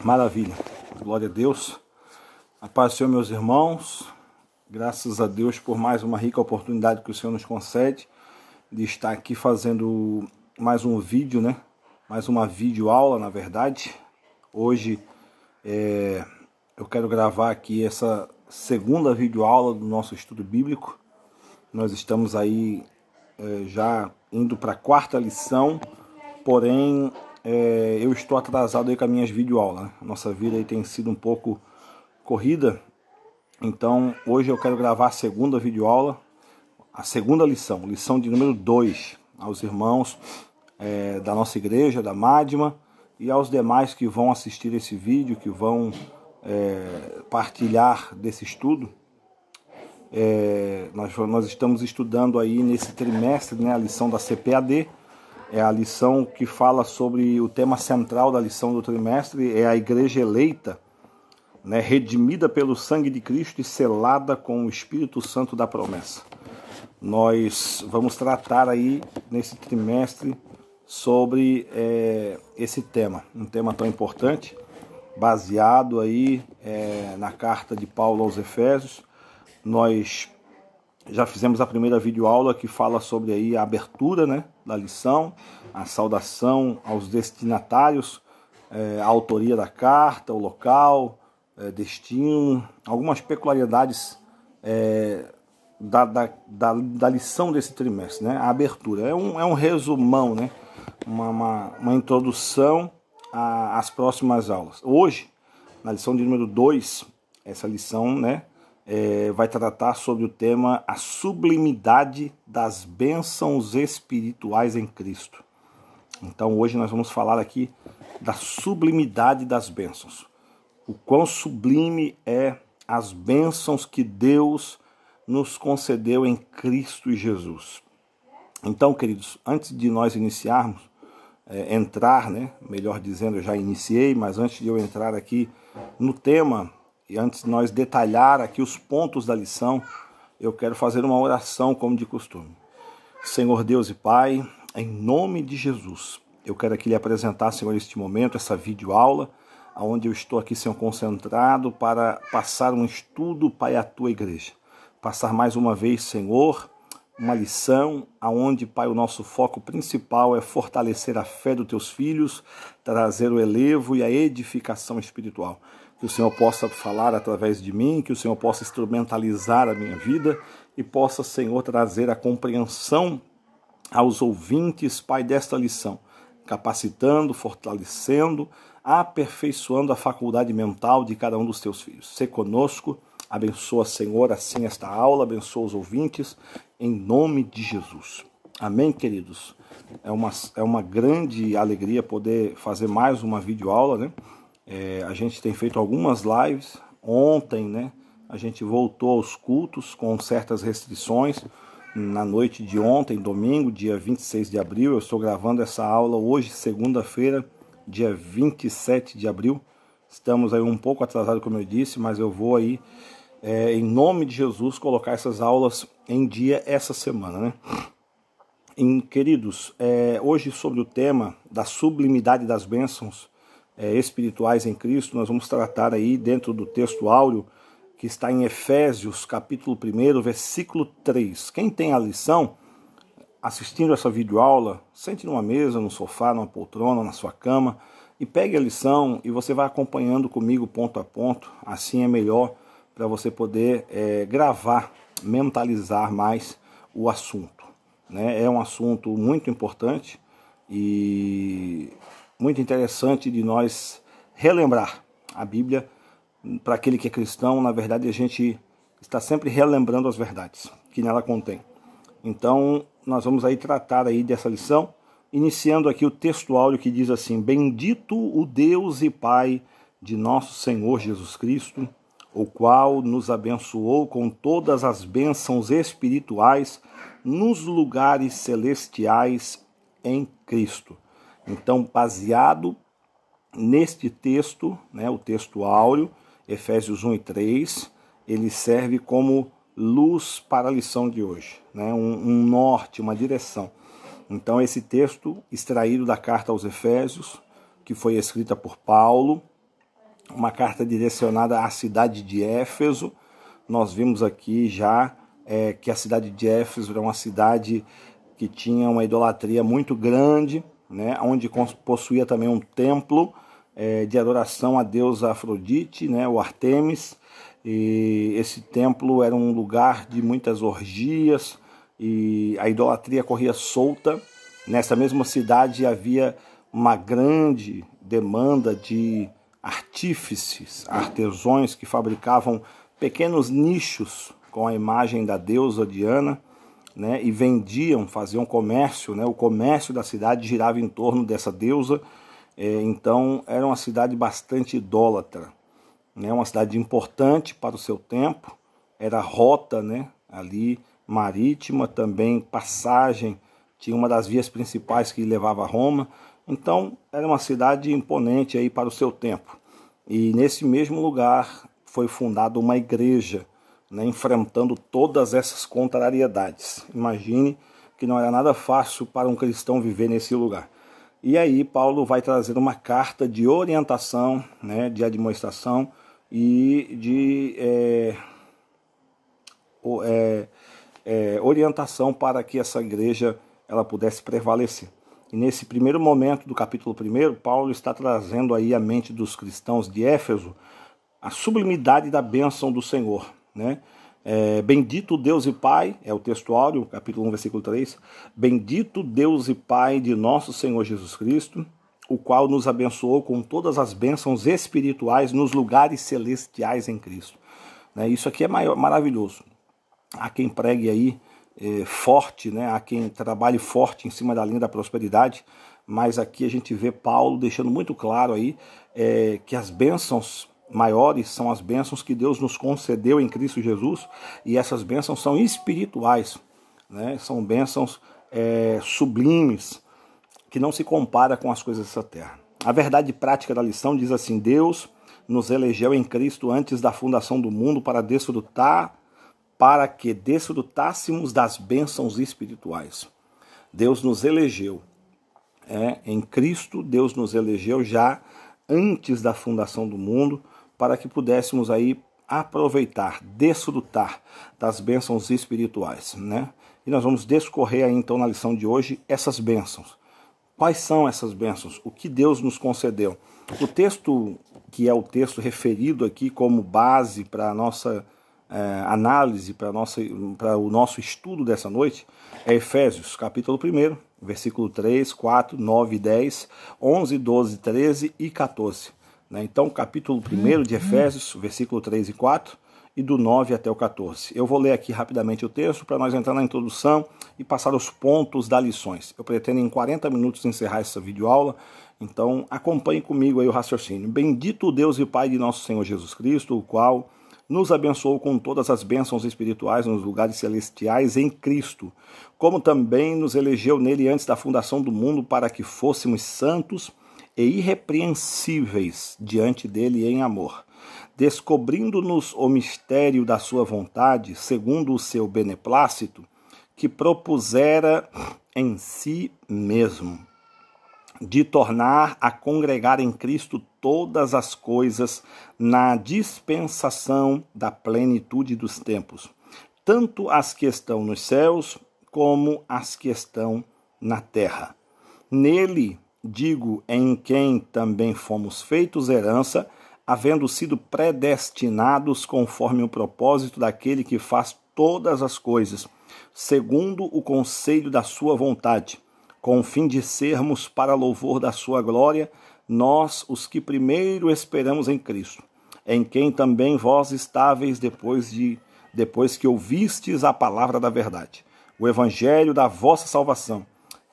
Maravilha, glória a Deus. A paz do Senhor, meus irmãos. Graças a Deus por mais uma rica oportunidade que o Senhor nos concede de estar aqui fazendo mais um vídeo, né? Mais uma videoaula, na verdade. Hoje eu quero gravar aqui essa segunda videoaula do nosso estudo bíblico. Nós estamos aí já indo para a quarta lição, porém eu estou atrasado aí com as minhas videoaulas, né? Nossa vida aí tem sido um pouco corrida, então hoje eu quero gravar a segunda videoaula, a segunda lição de número 2, aos irmãos da nossa igreja, da Madma, e aos demais que vão assistir esse vídeo, que vão partilhar desse estudo. Nós estamos estudando aí nesse trimestre, né, a lição da CPAD. É a lição que fala sobre o tema central da lição do trimestre, é a igreja eleita, né, redimida pelo sangue de Cristo e selada com o Espírito Santo da promessa. Nós vamos tratar aí nesse trimestre sobre esse tema, um tema tão importante, baseado aí na carta de Paulo aos Efésios. Nós já fizemos a primeira videoaula que fala sobre aí a abertura, né, da lição, a saudação aos destinatários, a autoria da carta, o local, destino, algumas peculiaridades da lição desse trimestre, né? A abertura é um resumão, né? Uma introdução às próximas aulas. Hoje, na lição de número 2, essa lição, né, vai tratar sobre o tema a sublimidade das bênçãos espirituais em Cristo. Então hoje nós vamos falar aqui da sublimidade das bênçãos. O quão sublime é as bênçãos que Deus nos concedeu em Cristo Jesus. Então, queridos, antes de nós iniciarmos, entrar, né, melhor dizendo, eu já iniciei, mas antes de eu entrar aqui no tema, e antes de nós detalhar aqui os pontos da lição, eu quero fazer uma oração como de costume. Senhor Deus e Pai, em nome de Jesus, eu quero aqui lhe apresentar, Senhor, neste momento, essa videoaula, onde eu estou aqui, Senhor, concentrado para passar um estudo, Pai, à Tua igreja. Passar mais uma vez, Senhor, uma lição onde, Pai, o nosso foco principal é fortalecer a fé dos Teus filhos, trazer o elevo e a edificação espiritual. Que o Senhor possa falar através de mim, que o Senhor possa instrumentalizar a minha vida e possa, Senhor, trazer a compreensão aos ouvintes, Pai, desta lição, capacitando, fortalecendo, aperfeiçoando a faculdade mental de cada um dos Teus filhos. Sê conosco, abençoa, Senhor, assim esta aula, abençoa os ouvintes, em nome de Jesus. Amém, queridos? É uma grande alegria poder fazer mais uma videoaula, né? A gente tem feito algumas lives. Ontem, né, a gente voltou aos cultos com certas restrições. Na noite de ontem, domingo, dia 26 de abril, eu estou gravando essa aula hoje, segunda-feira, dia 27 de abril. Estamos aí um pouco atrasados, como eu disse, mas eu vou aí, em nome de Jesus, colocar essas aulas em dia essa semana, né? Queridos, hoje sobre o tema da sublimidade das bênçãos espirituais em Cristo, nós vamos tratar aí dentro do texto áureo que está em Efésios, capítulo 1, versículo 3. Quem tem a lição, assistindo essa videoaula, sente numa mesa, no sofá, numa poltrona, na sua cama, e pegue a lição e você vai acompanhando comigo ponto a ponto. Assim é melhor para você poder gravar, mentalizar mais o assunto, né? É um assunto muito importante e muito interessante de nós relembrar a Bíblia. Para aquele que é cristão, na verdade, a gente está sempre relembrando as verdades que nela contém. Então, nós vamos aí tratar aí dessa lição, iniciando aqui o texto áureo que diz assim: Bendito o Deus e Pai de nosso Senhor Jesus Cristo, o qual nos abençoou com todas as bênçãos espirituais nos lugares celestiais em Cristo. Então, baseado neste texto, né, o texto áureo, Efésios 1 e 3, ele serve como luz para a lição de hoje, né, um norte, uma direção. Então, esse texto, extraído da carta aos Efésios, que foi escrita por Paulo, uma carta direcionada à cidade de Éfeso. Nós vimos aqui já que a cidade de Éfeso era uma cidade que tinha uma idolatria muito grande, né, onde possuía também um templo de adoração à deusa Afrodite, né, o Artemis. E esse templo era um lugar de muitas orgias e a idolatria corria solta. Nessa mesma cidade havia uma grande demanda de artífices, artesãos que fabricavam pequenos nichos com a imagem da deusa Diana, né, e vendiam, faziam comércio, né, o comércio da cidade girava em torno dessa deusa. Então era uma cidade bastante idólatra, né, uma cidade importante para o seu tempo, era rota, né, ali marítima, também passagem, tinha uma das vias principais que levava a Roma. Então era uma cidade imponente aí para o seu tempo. E nesse mesmo lugar foi fundada uma igreja, né, enfrentando todas essas contrariedades. Imagine que não era nada fácil para um cristão viver nesse lugar. E aí Paulo vai trazer uma carta de orientação, né, de admoestação e de orientação para que essa igreja ela pudesse prevalecer. E nesse primeiro momento do capítulo 1, Paulo está trazendo aí à mente dos cristãos de Éfeso a sublimidade da bênção do Senhor, né? Bendito Deus e Pai, é o texto áureo, capítulo 1, versículo 3. Bendito Deus e Pai de nosso Senhor Jesus Cristo, o qual nos abençoou com todas as bênçãos espirituais nos lugares celestiais em Cristo. Né? Isso aqui é maravilhoso. Há quem pregue aí forte, né? Há quem trabalhe forte em cima da linha da prosperidade, mas aqui a gente vê Paulo deixando muito claro aí que as bênçãos maiores são as bênçãos que Deus nos concedeu em Cristo Jesus, e essas bênçãos são espirituais, né? São bênçãos sublimes, que não se compara com as coisas dessa terra. A verdade prática da lição diz assim: Deus nos elegeu em Cristo antes da fundação do mundo para que desfrutássemos das bênçãos espirituais. Deus nos elegeu em Cristo, Deus nos elegeu já antes da fundação do mundo, para que pudéssemos aí aproveitar, desfrutar das bênçãos espirituais, né? E nós vamos discorrer aí então na lição de hoje essas bênçãos. Quais são essas bênçãos? O que Deus nos concedeu? O texto, que é o texto referido aqui como base para a nossa análise, para o nosso estudo dessa noite, é Efésios, capítulo 1, versículo 3, 4, 9, 10, 11, 12, 13 e 14. Então, capítulo 1 de Efésios, versículo 3 e 4, e do 9 até o 14. Eu vou ler aqui rapidamente o texto para nós entrar na introdução e passar os pontos das lições. Eu pretendo em 40 minutos encerrar essa videoaula, então acompanhe comigo aí o raciocínio. Bendito o Deus e Pai de nosso Senhor Jesus Cristo, o qual nos abençoou com todas as bênçãos espirituais nos lugares celestiais em Cristo, como também nos elegeu nele antes da fundação do mundo para que fôssemos santos e irrepreensíveis diante dele em amor, descobrindo-nos o mistério da sua vontade, segundo o seu beneplácito, que propusera em si mesmo, de tornar a congregar em Cristo todas as coisas na dispensação da plenitude dos tempos, tanto as que estão nos céus como as que estão na terra. Nele, digo, em quem também fomos feitos herança, havendo sido predestinados conforme o propósito daquele que faz todas as coisas, segundo o conselho da sua vontade, com o fim de sermos para louvor da sua glória, nós, os que primeiro esperamos em Cristo, em quem também vós estáveis depois que ouvistes a palavra da verdade, o evangelho da vossa salvação,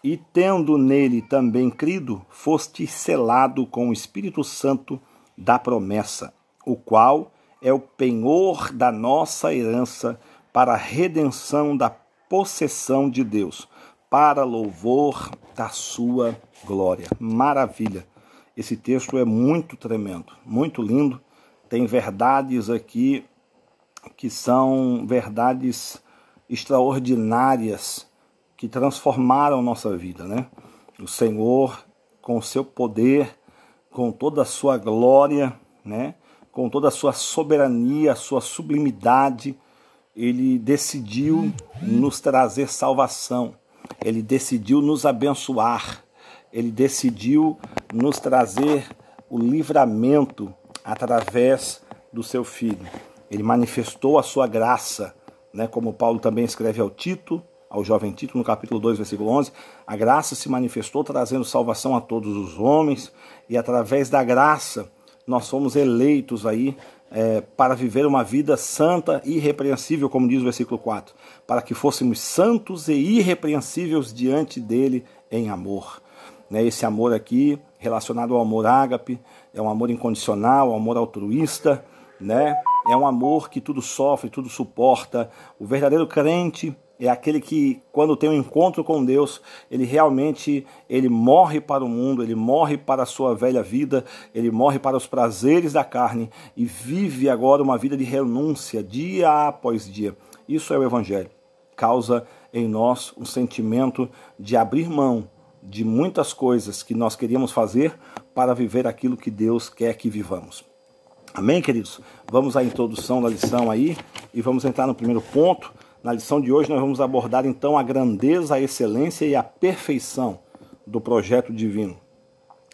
e tendo nele também crido, foste selado com o Espírito Santo da promessa, o qual é o penhor da nossa herança para a redenção da possessão de Deus, para louvor da sua glória. Maravilha! Esse texto é muito tremendo, muito lindo. Tem verdades aqui que são verdades extraordinárias que transformaram nossa vida, né? O Senhor, com o seu poder, com toda a sua glória, né, com toda a sua soberania, a sua sublimidade, ele decidiu nos trazer salvação, ele decidiu nos abençoar, ele decidiu nos trazer o livramento através do seu Filho. Ele manifestou a sua graça, né, como Paulo também escreve ao Tito, ao jovem Tito, no capítulo 2, versículo 11, a graça se manifestou trazendo salvação a todos os homens, e através da graça nós fomos eleitos aí para viver uma vida santa e irrepreensível, como diz o versículo 4, para que fôssemos santos e irrepreensíveis diante dele em amor. Esse amor aqui, relacionado ao amor ágape, é um amor incondicional, um amor altruísta, né? É um amor que tudo sofre, tudo suporta. O verdadeiro crente é aquele que, quando tem um encontro com Deus, ele realmente morre para o mundo, ele morre para a sua velha vida, ele morre para os prazeres da carne e vive agora uma vida de renúncia, dia após dia. Isso é o Evangelho. Causa em nós um sentimento de abrir mão de muitas coisas que nós queríamos fazer para viver aquilo que Deus quer que vivamos. Amém, queridos? Vamos à introdução da lição aí e vamos entrar no primeiro ponto. Na lição de hoje nós vamos abordar então a grandeza, a excelência e a perfeição do projeto divino.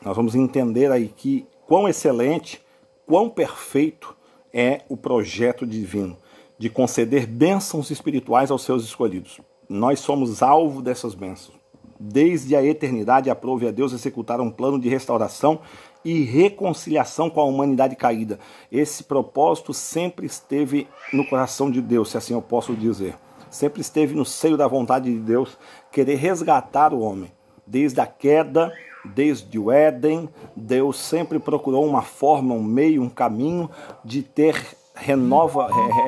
Nós vamos entender aí que quão excelente, quão perfeito é o projeto divino de conceder bênçãos espirituais aos seus escolhidos. Nós somos alvo dessas bênçãos. Desde a eternidade aprove a Deus executar um plano de restauração e reconciliação com a humanidade caída. Esse propósito sempre esteve no coração de Deus, se assim eu posso dizer. Sempre esteve no seio da vontade de Deus querer resgatar o homem. Desde a queda, desde o Éden, Deus sempre procurou uma forma, um meio, um caminho de ter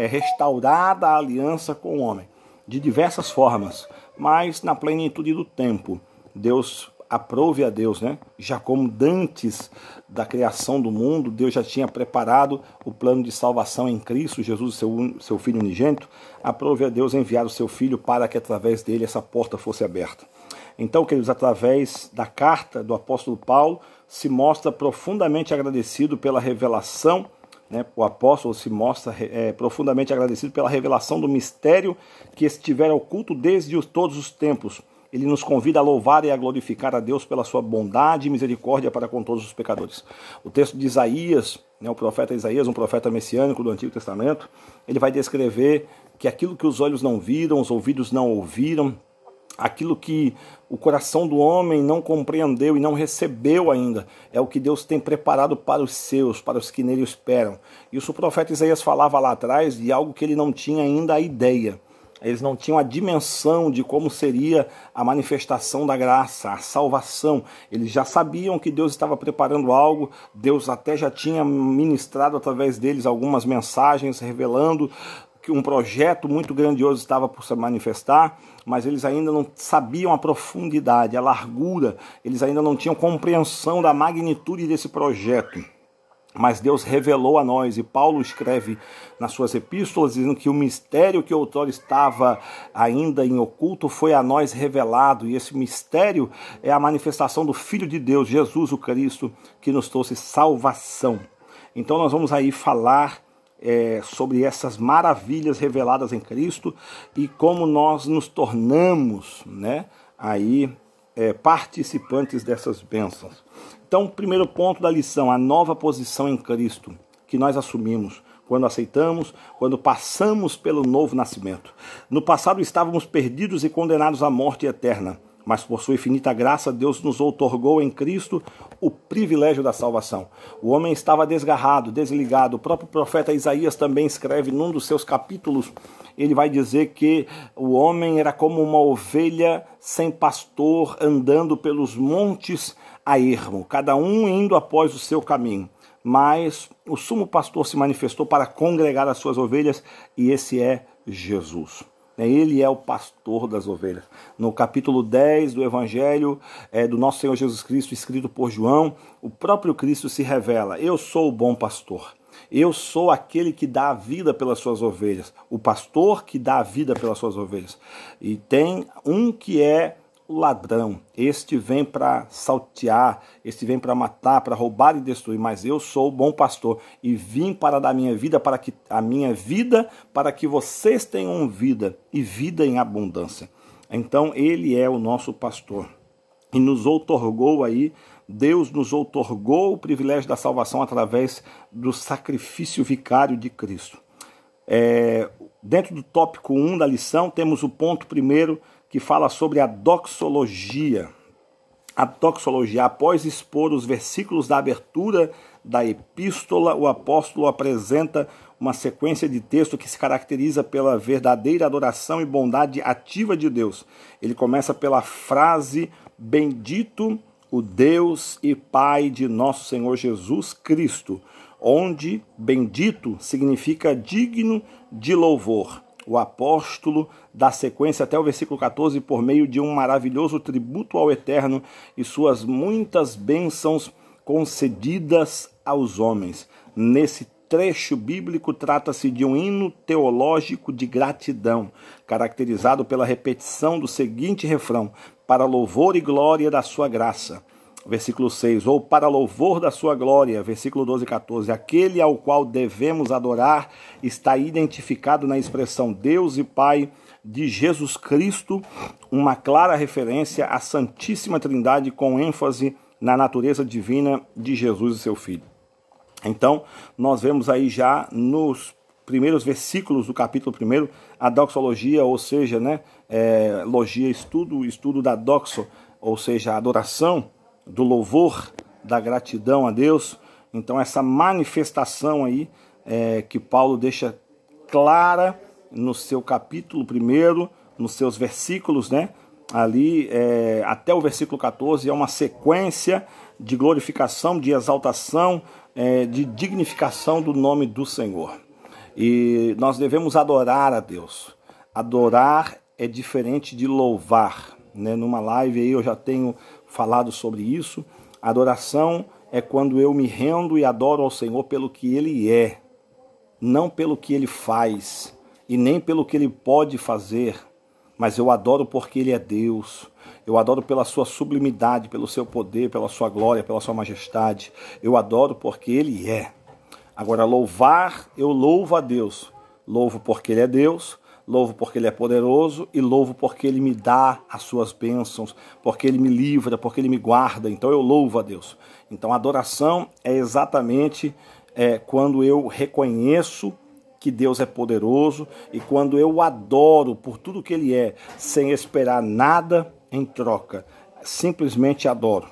restaurada a aliança com o homem. De diversas formas, mas na plenitude do tempo. Deus aprove a Deus, né? Já como antes da criação do mundo, Deus já tinha preparado o plano de salvação em Cristo Jesus, seu Filho unigênito. Aprove a Deus enviar o seu Filho para que através dele essa porta fosse aberta. Então, queridos, através da carta do apóstolo Paulo, se mostra profundamente agradecido pela revelação, né? O apóstolo se mostra profundamente agradecido pela revelação do mistério que estivera oculto desde todos os tempos. Ele nos convida a louvar e a glorificar a Deus pela sua bondade e misericórdia para com todos os pecadores. O texto de Isaías, né, o profeta Isaías, um profeta messiânico do Antigo Testamento, ele vai descrever que aquilo que os olhos não viram, os ouvidos não ouviram, aquilo que o coração do homem não compreendeu e não recebeu ainda, é o que Deus tem preparado para os seus, para os que nele esperam. Isso o profeta Isaías falava lá atrás de algo que ele não tinha ainda a ideia. Eles não tinham a dimensão de como seria a manifestação da graça, a salvação. Eles já sabiam que Deus estava preparando algo, Deus até já tinha ministrado através deles algumas mensagens, revelando que um projeto muito grandioso estava por se manifestar, mas eles ainda não sabiam a profundidade, a largura, eles ainda não tinham compreensão da magnitude desse projeto. Mas Deus revelou a nós, e Paulo escreve nas suas epístolas, dizendo que o mistério que outrora estava ainda em oculto foi a nós revelado, e esse mistério é a manifestação do Filho de Deus, Jesus o Cristo, que nos trouxe salvação. Então nós vamos aí falar sobre essas maravilhas reveladas em Cristo e como nós nos tornamos, né, aí, participantes dessas bênçãos. Então, primeiro ponto da lição, a nova posição em Cristo que nós assumimos quando aceitamos, quando passamos pelo novo nascimento. No passado estávamos perdidos e condenados à morte eterna, mas por sua infinita graça, Deus nos outorgou em Cristo o privilégio da salvação. O homem estava desgarrado, desligado. O próprio profeta Isaías também escreve num dos seus capítulos, ele vai dizer que o homem era como uma ovelha sem pastor, andando pelos montes a ermo, cada um indo após o seu caminho. Mas o sumo pastor se manifestou para congregar as suas ovelhas, e esse é Jesus. Ele é o pastor das ovelhas. No capítulo 10 do Evangelho do nosso Senhor Jesus Cristo, escrito por João, o próprio Cristo se revela: eu sou o bom pastor. Eu sou aquele que dá a vida pelas suas ovelhas. O pastor que dá a vida pelas suas ovelhas. E tem um que é o ladrão. Este vem para saltear, este vem para matar, para roubar e destruir, mas eu sou o bom pastor e vim para dar minha vida para que vocês tenham vida e vida em abundância. Então ele é o nosso pastor e nos outorgou aí, Deus nos outorgou o privilégio da salvação através do sacrifício vicário de Cristo. Dentro do tópico 1 da lição, temos o ponto primeiro que fala sobre a doxologia. A doxologia, após expor os versículos da abertura da epístola, o apóstolo apresenta uma sequência de texto que se caracteriza pela verdadeira adoração e bondade ativa de Deus. Ele começa pela frase: bendito o Deus e Pai de nosso Senhor Jesus Cristo, onde bendito significa digno de louvor. O apóstolo dá sequência até o versículo 14 por meio de um maravilhoso tributo ao Eterno e suas muitas bênçãos concedidas aos homens. Nesse trecho bíblico trata-se de um hino teológico de gratidão, caracterizado pela repetição do seguinte refrão: para louvor e glória da sua graça. Versículo 6, ou para louvor da sua glória, versículo 12 e 14, aquele ao qual devemos adorar está identificado na expressão Deus e Pai de Jesus Cristo, uma clara referência à Santíssima Trindade com ênfase na natureza divina de Jesus e seu Filho. Então, nós vemos aí já nos primeiros versículos do capítulo 1, a doxologia, ou seja, logia, estudo da doxo, ou seja, a adoração, do louvor, da gratidão a Deus. Então essa manifestação aí que Paulo deixa clara no seu capítulo 1, nos seus versículos, ali até o versículo 14, é uma sequência de glorificação, de exaltação, de dignificação do nome do Senhor. E nós devemos adorar a Deus. Adorar é diferente de louvar. Numa live aí eu já tenho falado sobre isso. Adoração é quando eu me rendo e adoro ao Senhor pelo que Ele é, não pelo que Ele faz e nem pelo que Ele pode fazer, mas eu adoro porque Ele é Deus. Eu adoro pela sua sublimidade, pelo seu poder, pela sua glória, pela sua majestade. Eu adoro porque Ele é. Agora, louvar, eu louvo a Deus. Louvo porque Ele é Deus. Louvo porque Ele é poderoso e louvo porque Ele me dá as suas bênçãos, porque Ele me livra, porque Ele me guarda. Então eu louvo a Deus. Então a adoração é exatamente quando eu reconheço que Deus é poderoso e quando eu adoro por tudo que Ele é, sem esperar nada em troca. Simplesmente adoro.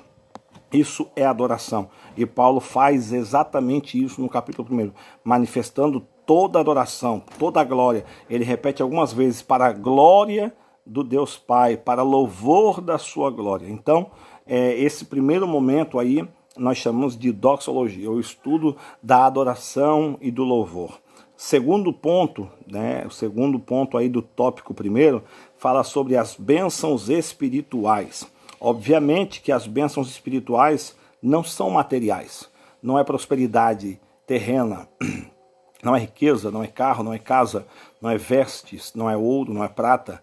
Isso é adoração. E Paulo faz exatamente isso no capítulo 1, manifestando toda a adoração, toda a glória. Ele repete algumas vezes: para a glória do Deus Pai, para louvor da sua glória. Então, esse primeiro momento aí nós chamamos de doxologia, o estudo da adoração e do louvor. Segundo ponto, o segundo ponto aí do tópico 1, fala sobre as bênçãos espirituais. Obviamente que as bênçãos espirituais não são materiais, não é prosperidade terrena, não é riqueza, não é carro, não é casa, não é vestes, não é ouro, não é prata.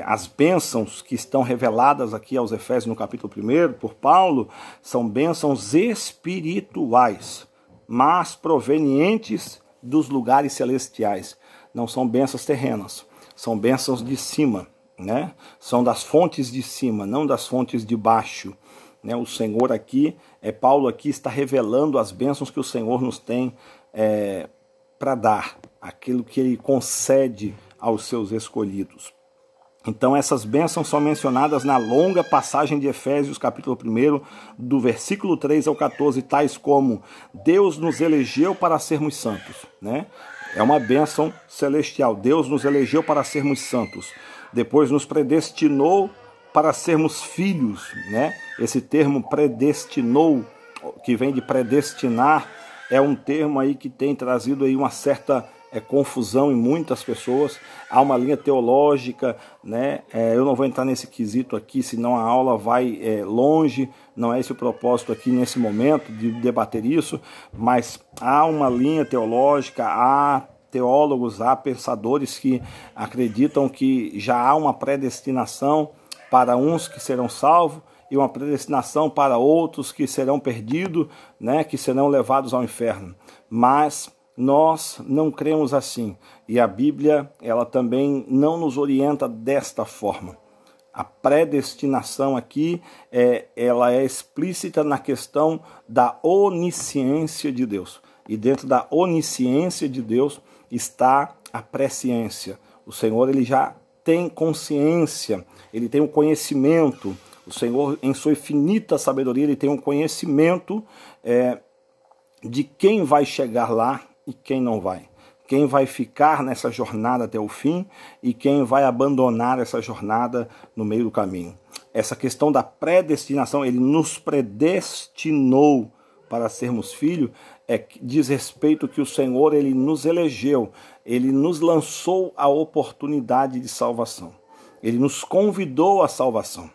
As bênçãos que estão reveladas aqui aos Efésios no capítulo 1 por Paulo são bênçãos espirituais, mas provenientes dos lugares celestiais. Não são bênçãos terrenas, são bênçãos de cima, São das fontes de cima, não das fontes de baixo. O Senhor aqui, Paulo aqui está revelando as bênçãos que o Senhor nos tem para dar, aquilo que Ele concede aos seus escolhidos. Então essas bênçãos são mencionadas na longa passagem de Efésios, capítulo 1, do versículo 3 ao 14, tais como: Deus nos elegeu para sermos santos. É uma bênção celestial. Deus nos elegeu para sermos santos. Depois nos predestinou para sermos filhos. Esse termo predestinou, que vem de predestinar, é um termo aí que tem trazido aí uma certa confusão em muitas pessoas. Há uma linha teológica, eu não vou entrar nesse quesito aqui, senão a aula vai longe, não é esse o propósito aqui nesse momento de debater isso, mas há uma linha teológica, há teólogos, há pensadores que acreditam que já há uma predestinação para uns que serão salvos e uma predestinação para outros que serão perdidos, né, que serão levados ao inferno. Mas nós não cremos assim, e a Bíblia, ela também não nos orienta desta forma. A predestinação aqui, ela é explícita na questão da onisciência de Deus. E dentro da onisciência de Deus está a presciência. O Senhor, ele já tem consciência, ele tem o conhecimento. O Senhor, em sua infinita sabedoria, ele tem um conhecimento de quem vai chegar lá e quem não vai. Quem vai ficar nessa jornada até o fim e quem vai abandonar essa jornada no meio do caminho. Essa questão da predestinação, ele nos predestinou para sermos filhos, diz respeito que o Senhor, ele nos elegeu, ele nos lançou a oportunidade de salvação. Ele nos convidou à salvação.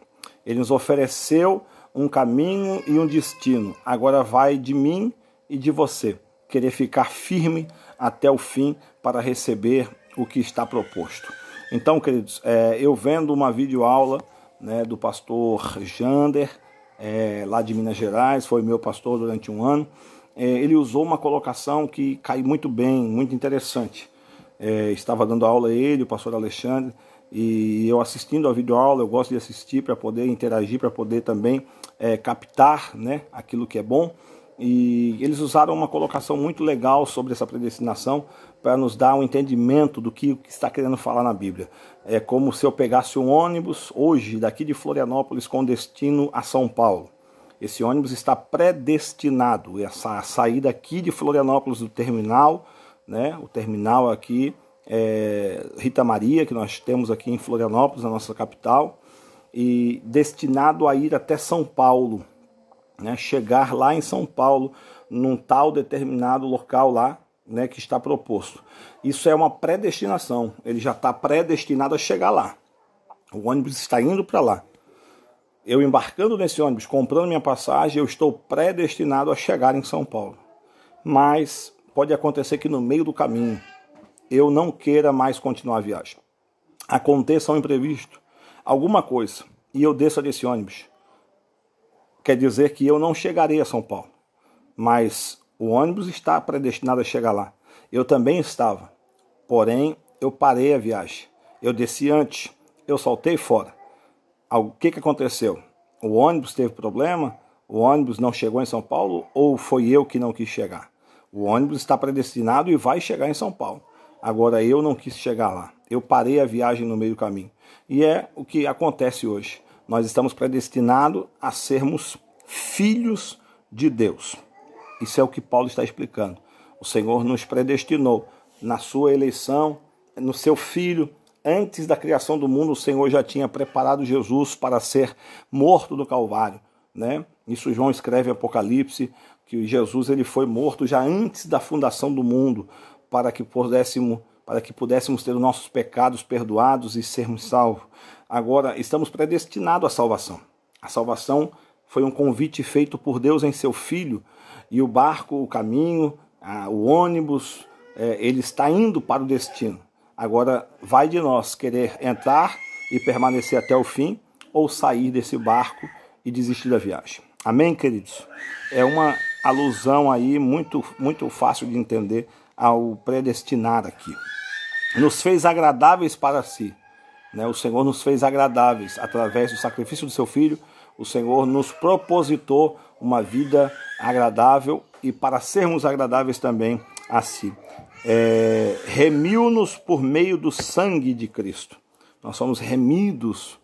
Ele nos ofereceu um caminho e um destino. Agora vai de mim e de você querer ficar firme até o fim para receber o que está proposto. Então, queridos, eu vendo uma videoaula, né, do pastor Jander, lá de Minas Gerais, foi meu pastor durante um ano. Ele usou uma colocação que caiu muito bem, muito interessante. Estava dando aula a ele, o pastor Alexandre, e eu assistindo a videoaula, eu gosto de assistir para poder interagir, para poder também captar, né, aquilo que é bom. E eles usaram uma colocação muito legal sobre essa predestinação para nos dar um entendimento do que está querendo falar na Bíblia. É como se eu pegasse um ônibus hoje daqui de Florianópolis com destino a São Paulo. Esse ônibus está predestinado a sair daqui de Florianópolis do terminal, né? O terminal aqui Rita Maria, que nós temos aqui em Florianópolis, na nossa capital, e destinado a ir até São Paulo. Né, chegar lá em São Paulo, num tal determinado local lá, né, que está proposto. Isso é uma predestinação, ele já está predestinado a chegar lá. O ônibus está indo para lá. Eu embarcando nesse ônibus, comprando minha passagem, eu estou predestinado a chegar em São Paulo. Mas pode acontecer que no meio do caminho eu não queira mais continuar a viagem. Aconteça um imprevisto, alguma coisa, e eu desça desse ônibus. Quer dizer que eu não chegarei a São Paulo, mas o ônibus está predestinado a chegar lá. Eu também estava, porém eu parei a viagem. Eu desci antes, eu saltei fora. O que aconteceu? O ônibus teve problema? O ônibus não chegou em São Paulo ou foi eu que não quis chegar? O ônibus está predestinado e vai chegar em São Paulo. Agora eu não quis chegar lá. Eu parei a viagem no meio do caminho. E é o que acontece hoje. Nós estamos predestinados a sermos filhos de Deus. Isso é o que Paulo está explicando. O Senhor nos predestinou na sua eleição, no seu Filho. Antes da criação do mundo, o Senhor já tinha preparado Jesus para ser morto no Calvário, né? Isso João escreve em Apocalipse, que Jesus ele foi morto já antes da fundação do mundo, para que pudéssemos ter os nossos pecados perdoados e sermos salvos. Agora, estamos predestinados à salvação. A salvação foi um convite feito por Deus em seu Filho, e o barco, o caminho, o ônibus, ele está indo para o destino. Agora, vai de nós querer entrar e permanecer até o fim, ou sair desse barco e desistir da viagem. Amém, queridos? É uma alusão aí muito, muito fácil de entender ao predestinar aqui. Nos fez agradáveis para si. O Senhor nos fez agradáveis através do sacrifício do seu Filho. O Senhor nos propositou uma vida agradável e para sermos agradáveis também a si. Remiu-nos por meio do sangue de Cristo. Nós somos remidos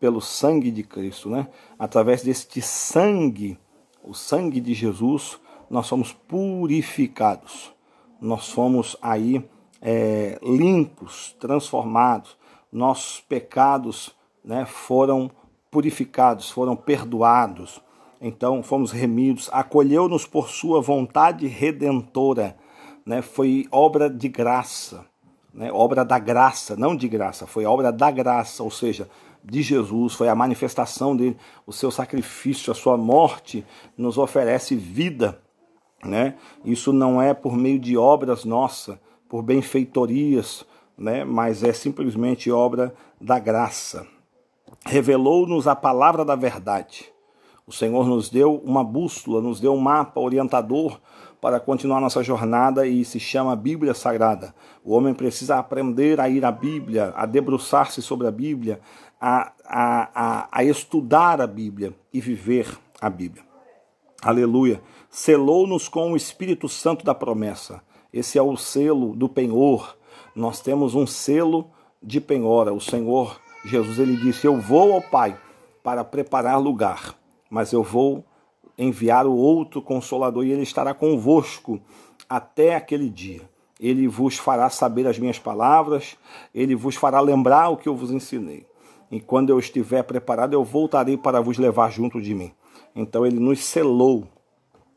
pelo sangue de Cristo, né? Através deste sangue, o sangue de Jesus, nós somos purificados. Nós somos aí limpos, transformados. Nossos pecados, né, foram purificados, foram perdoados. Então fomos remidos, acolheu-nos por sua vontade redentora, né? Foi obra de graça, né? Obra da graça, não de graça, foi obra da graça, ou seja, de Jesus, foi a manifestação dele, o seu sacrifício, a sua morte nos oferece vida, né? Isso não é por meio de obras nossas, por benfeitorias, né? Mas é simplesmente obra da graça. revelou-nos a palavra da verdade. O Senhor nos deu uma bússola, nos deu um mapa orientador para continuar nossa jornada e se chama Bíblia Sagrada. O homem precisa aprender a ir à Bíblia, a debruçar-se sobre a Bíblia, a estudar a Bíblia e viver a Bíblia. Aleluia. Selou-nos com o Espírito Santo da promessa. Esse é o selo do penhor. Nós temos um selo de penhora. O Senhor Jesus, ele disse: eu vou ao Pai para preparar lugar, mas eu vou enviar o outro Consolador e ele estará convosco até aquele dia. Ele vos fará saber as minhas palavras, ele vos fará lembrar o que eu vos ensinei. E quando eu estiver preparado, eu voltarei para vos levar junto de mim. Então ele nos selou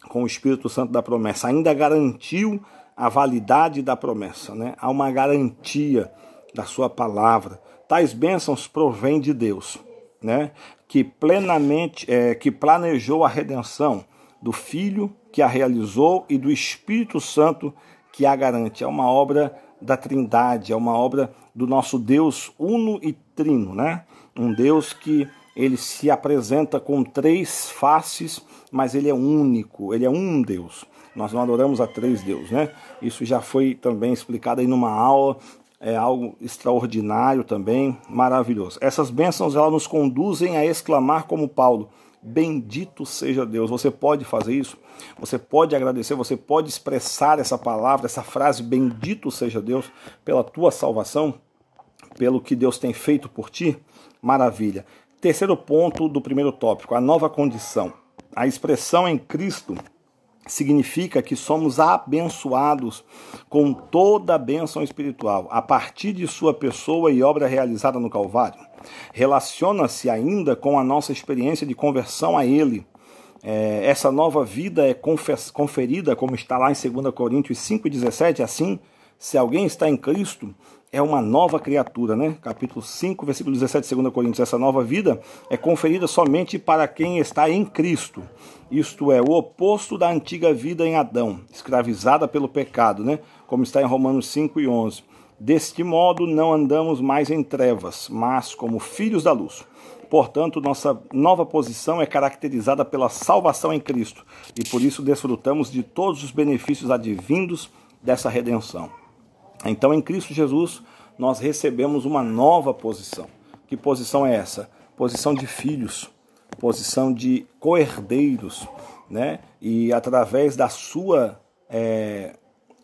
com o Espírito Santo da promessa, ainda garantiu a validade da promessa, né? Há uma garantia da sua palavra. Tais bênçãos provêm de Deus, né? Que planejou a redenção, do Filho que a realizou e do Espírito Santo que a garante. É uma obra da Trindade, é uma obra do nosso Deus uno e trino, né? Um Deus que ele se apresenta com três faces, mas ele é único, ele é um Deus. Nós não adoramos a três deuses, né? Isso já foi também explicado aí numa aula, é algo extraordinário também, maravilhoso. Essas bênçãos, elas nos conduzem a exclamar como Paulo: bendito seja Deus. Você pode fazer isso? Você pode agradecer, você pode expressar essa palavra, essa frase, bendito seja Deus, pela tua salvação, pelo que Deus tem feito por ti? Maravilha. Terceiro ponto do primeiro tópico, a nova condição. A expressão em Cristo significa que somos abençoados com toda a bênção espiritual, a partir de sua pessoa e obra realizada no Calvário. Relaciona-se ainda com a nossa experiência de conversão a Ele. Essa nova vida é conferida, como está lá em 2 Coríntios 5,17, assim, se alguém está em Cristo, é uma nova criatura, né? Capítulo 5, versículo 17 de 2 Coríntios. Essa nova vida é conferida somente para quem está em Cristo. Isto é, o oposto da antiga vida em Adão, escravizada pelo pecado, né? Como está em Romanos 5 e 11. Deste modo, não andamos mais em trevas, mas como filhos da luz. Portanto, nossa nova posição é caracterizada pela salvação em Cristo, e por isso desfrutamos de todos os benefícios advindos dessa redenção. Então, em Cristo Jesus, nós recebemos uma nova posição. Que posição é essa? Posição de filhos, posição de co-herdeiros, né? E através da sua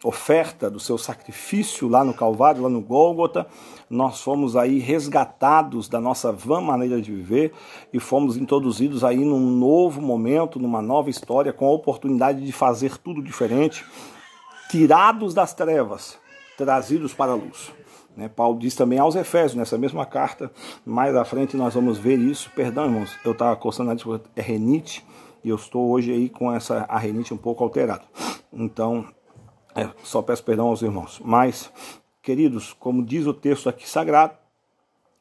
oferta, do seu sacrifício lá no Calvário, lá no Gólgota, nós fomos aí resgatados da nossa vã maneira de viver e fomos introduzidos aí num novo momento, numa nova história, com a oportunidade de fazer tudo diferente, tirados das trevas, trazidos para a luz. Paulo diz também aos Efésios, nessa mesma carta, mais à frente nós vamos ver isso. Perdão, irmãos, eu estava coçando a desculpa, é renite, e eu estou hoje aí com a renite um pouco alterada. Então, só peço perdão aos irmãos. Mas, queridos, como diz o texto aqui sagrado,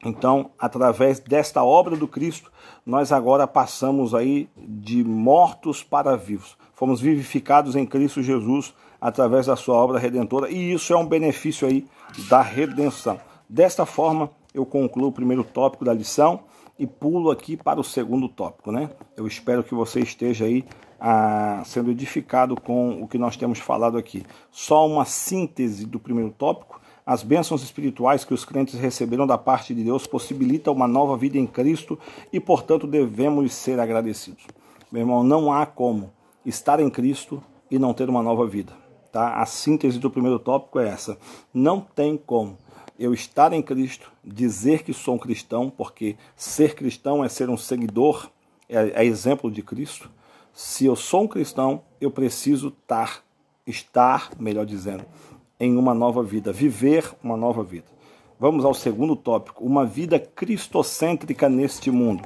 então, através desta obra do Cristo, nós agora passamos aí de mortos para vivos. Fomos vivificados em Cristo Jesus através da sua obra redentora, e isso é um benefício aí da redenção. Desta forma, eu concluo o primeiro tópico da lição e pulo aqui para o segundo tópico, né? Eu espero que você esteja aí sendo edificado com o que nós temos falado aqui. Só uma síntese do primeiro tópico. As bênçãos espirituais que os crentes receberam da parte de Deus possibilitam uma nova vida em Cristo e, portanto, devemos ser agradecidos. Meu irmão, não há como estar em Cristo e não ter uma nova vida. Tá? A síntese do primeiro tópico é essa. Não tem como eu estar em Cristo, dizer que sou um cristão, porque ser cristão é ser um seguidor, é exemplo de Cristo. Se eu sou um cristão, eu preciso estar, melhor dizendo, em uma nova vida, viver uma nova vida. Vamos ao segundo tópico, uma vida cristocêntrica neste mundo.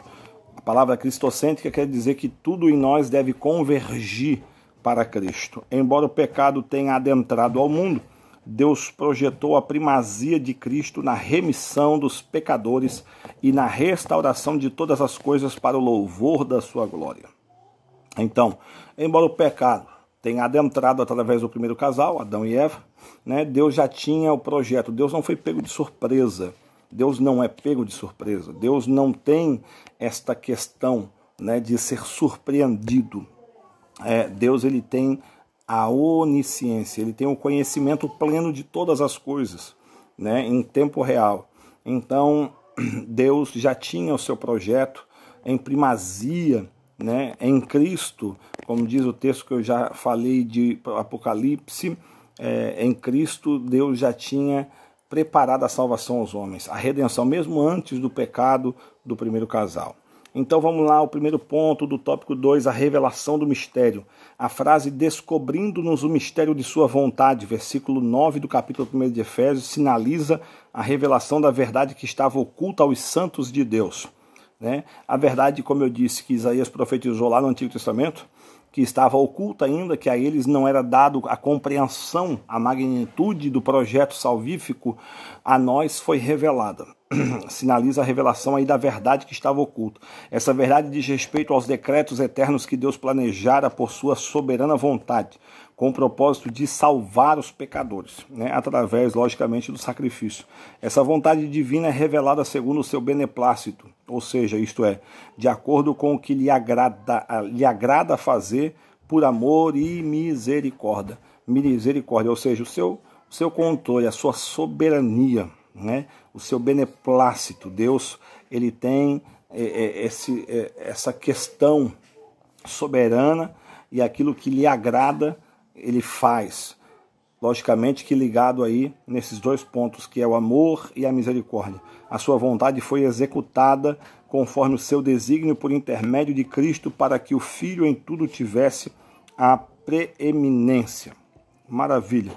A palavra cristocêntrica quer dizer que tudo em nós deve convergir para Cristo. Embora o pecado tenha adentrado ao mundo, Deus projetou a primazia de Cristo na remissão dos pecadores e na restauração de todas as coisas para o louvor da sua glória. Então, embora o pecado tenha adentrado através do primeiro casal, Adão e Eva, né, Deus já tinha o projeto. Deus não foi pego de surpresa. Deus não é pego de surpresa. Deus não tem esta questão, né, de ser surpreendido. Deus, ele tem a onisciência, ele tem o conhecimento pleno de todas as coisas, né, em tempo real. Então, Deus já tinha o seu projeto em primazia, né, em Cristo, como diz o texto que eu já falei de Apocalipse. Em Cristo, Deus já tinha preparado a salvação aos homens, a redenção, mesmo antes do pecado do primeiro casal. Então vamos lá, o primeiro ponto do tópico 2, a revelação do mistério. A frase descobrindo-nos o mistério de sua vontade, versículo 9 do capítulo 1 de Efésios, sinaliza a revelação da verdade que estava oculta aos santos de Deus. Né? A verdade, como eu disse, que Isaías profetizou lá no Antigo Testamento, que estava oculta ainda, que a eles não era dado a compreensão, a magnitude do projeto salvífico, a nós foi revelada. Sinaliza a revelação aí da verdade que estava oculta. Essa verdade diz respeito aos decretos eternos que Deus planejara por sua soberana vontade, com o propósito de salvar os pecadores, né? Através, logicamente, do sacrifício. Essa vontade divina é revelada segundo o seu beneplácito, ou seja, isto é, de acordo com o que lhe agrada fazer por amor e misericórdia. Misericórdia, ou seja, o seu controle, a sua soberania, né? O seu beneplácito. Deus, ele tem essa questão soberana, e aquilo que lhe agrada ele faz. Logicamente que ligado aí nesses dois pontos, que é o amor e a misericórdia. A sua vontade foi executada conforme o seu desígnio por intermédio de Cristo, para que o Filho em tudo tivesse a preeminência. Maravilha.